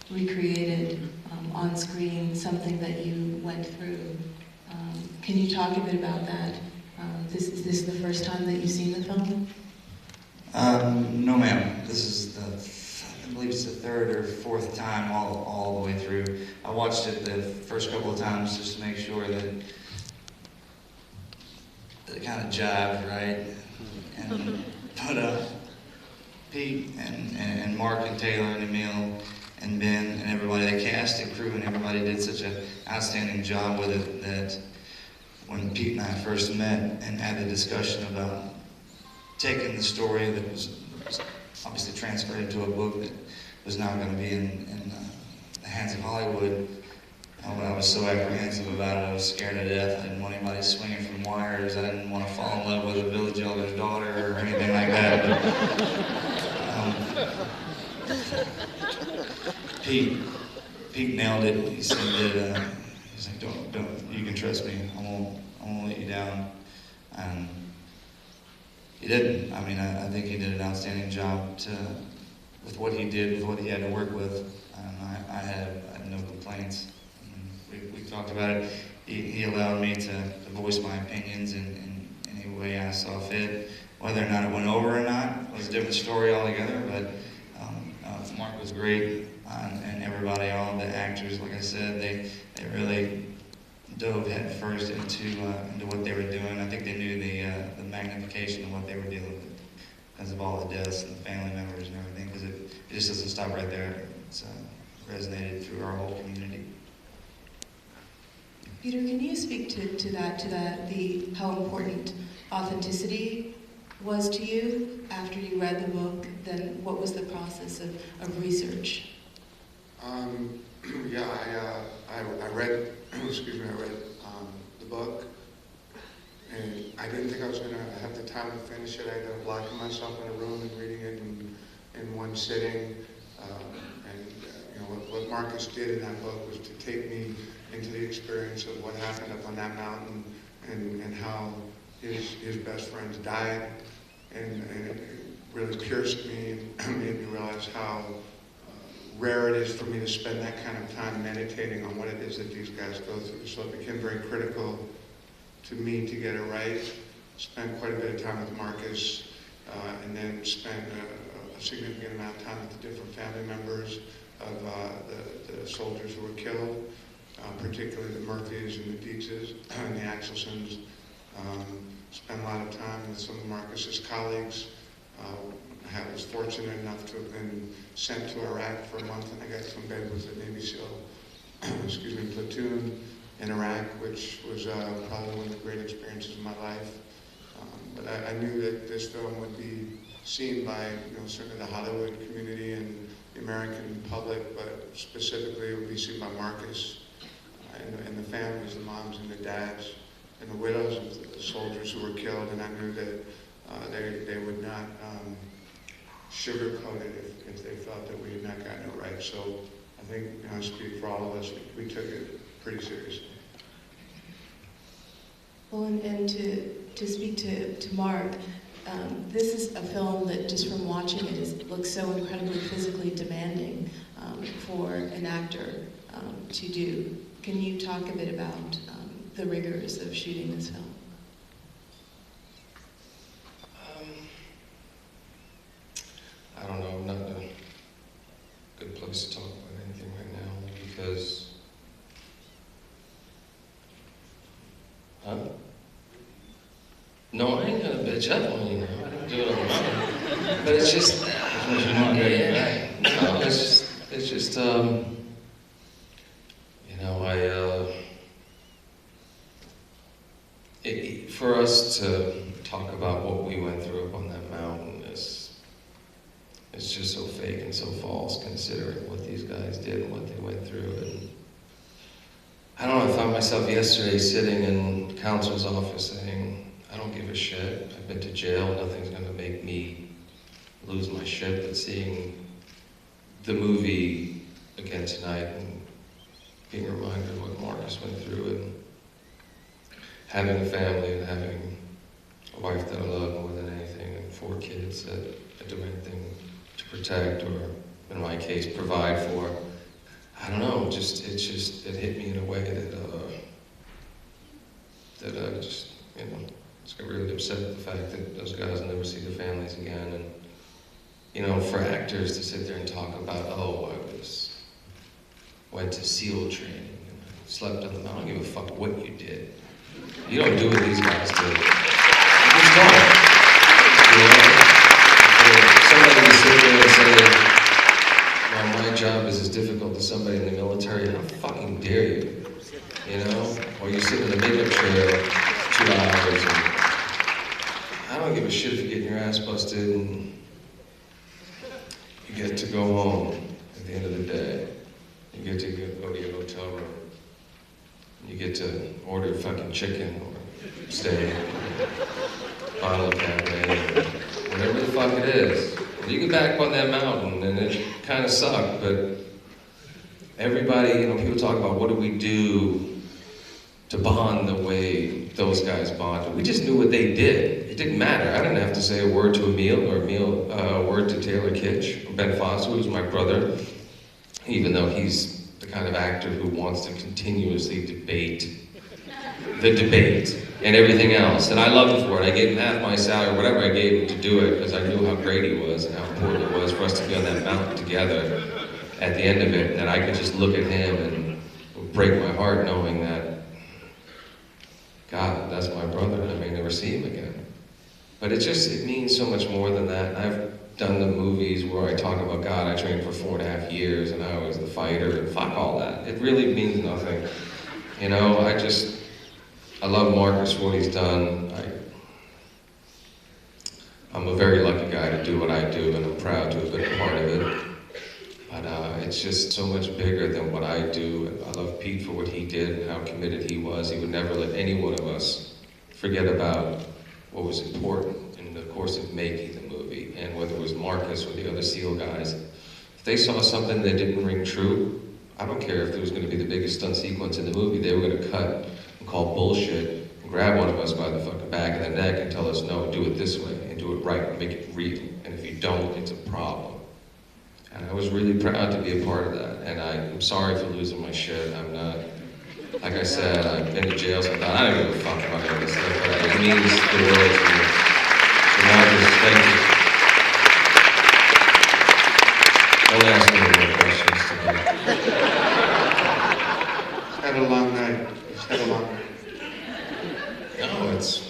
recreated on screen something that you went through. Can you talk a bit about that? Is this the first time that you've seen the film? No, ma'am. This is I believe it's the third or fourth time all the way through. I watched it the first couple of times just to make sure that it kind of jived, right? But Pete and Mark and Taylor and Emil and Ben and everybody, the cast and crew and everybody did such an outstanding job with it that when Pete and I first met and had the discussion about taking the story that was obviously transferred into a book that was now going to be in the hands of Hollywood, I was so apprehensive about it. I was scared to death. I didn't want anybody swinging from wires. I didn't want to fall in love with a village elder's daughter or anything like that. But, Pete nailed it. He said that he's like, don't. You can trust me. I won't let you down. And he didn't. I mean, I think he did an outstanding job with what he did, with what he had to work with. I had no complaints. We talked about it. He allowed me to voice my opinions in any way I saw fit. Whether or not it went over or not was a different story altogether, but Mark was great, and everybody, all the actors, like I said, they really dove head first into what they were doing. I think they knew the magnification of what they were dealing with because of all the deaths and the family members and everything, because it just doesn't stop right there. It's resonated through our whole community. Peter, can you speak to how important authenticity was to you after you read the book? Then what was the process of research? Yeah, I read the book, and I didn't think I was going to have the time to finish it. I ended up locking myself in a room and reading it in one sitting. What Marcus did in that book was to take me into the experience of what happened up on that mountain and how his best friends died, and it really pierced me and made me realize how rare it is for me to spend that kind of time meditating on what it is that these guys go through. So it became very critical to me to get it right. Spent quite a bit of time with Marcus, and then spent a significant amount of time with the different family members of the soldiers who were killed, particularly the Murphys and the Dietzes and the Axelsons. Spent a lot of time with some of Marcus's colleagues. I was fortunate enough to have been sent to Iraq for a month, and I got to embed with the Navy SEAL platoon in Iraq, which was probably one of the great experiences of my life. But I knew that this film would be seen by certainly the Hollywood community and the American public, but specifically it would be seen by Marcus and the families, the moms and the dads, and the widows of the soldiers who were killed. And I knew that they would not sugarcoat it if they felt that we had not gotten it right. So I think, I speak for all of us, we took it pretty seriously. Well, and to speak to Mark, this is a film that just from watching it looks so incredibly physically demanding for an actor to do. Can you talk a bit about the rigors of shooting this film? I don't know, I'm not in a good place to talk about anything right now because no, I ain't gonna bitch up on you now. I don't do it on my own. But it's just, it's just, for us to talk about what we went through up on that mountain it's just so fake and so false, considering what these guys did and what they went through. And I don't know, I found myself yesterday sitting in counsel's office saying, I don't give a shit. I've been to jail. Nothing's going to make me lose my shit. But seeing the movie again tonight and being reminded of what Marcus went through and having a family and having a wife that I love more than anything and 4 kids that I'd do anything to protect or, in my case, provide for, I don't know, it hit me in a way that just, you know, it's really upset at the fact that those guys will never see their families again. And, you know, for actors to sit there and talk about, oh, went to SEAL training and slept on the mountain. I don't give a fuck what you did. You don't do what these guys did. You just don't. You know? For somebody to sit there and say, well, my job is as difficult as somebody in the military, how fucking dare you? You know? Or you sit in the makeup chair 2 hours and I don't give a shit if you're getting your ass busted and you get to go home at the end of the day. You get to go to your hotel room. You get to order fucking chicken or steak, bottle of Cabernet, whatever the fuck it is. You get back on that mountain and it kind of sucked, but everybody, you know, people talk about what do we do to bond the way those guys bonded. We just knew what they did. It didn't matter. I didn't have to say a word to Emil or a word to Taylor Kitsch or Ben Foster, who's my brother, even though he's the kind of actor who wants to continuously debate the debate and everything else. And I love him for it. I gave him half my salary, whatever I gave him to do it, because I knew how great he was and how important it was for us to be on that mountain together at the end of it. And that I could just look at him and it would break my heart knowing that, God, that's my brother and I may never see him again. But it means so much more than that. I've done the movies where I talk about, God, I trained for 4.5 years and I was the fighter, and fuck all that. It really means nothing. You know, I love Marcus for what he's done. I'm a very lucky guy to do what I do, and I'm proud to have been a part of it. But it's just so much bigger than what I do. I love Pete for what he did and how committed he was. He would never let any one of us forget about what was important in the course of making the movie. And whether it was Marcus or the other SEAL guys, if they saw something that didn't ring true, I don't care if it was going to be the biggest stunt sequence in the movie, they were going to cut and call bullshit and grab one of us by the fucking back of the neck and tell us, no, do it this way and do it right and make it real. And if you don't, it's a problem. And I was really proud to be a part of that. And I'm sorry for losing my shit. I'm not, like I said, I've been to jail, so I don't give a fuck about any of this stuff, but it means the world to me.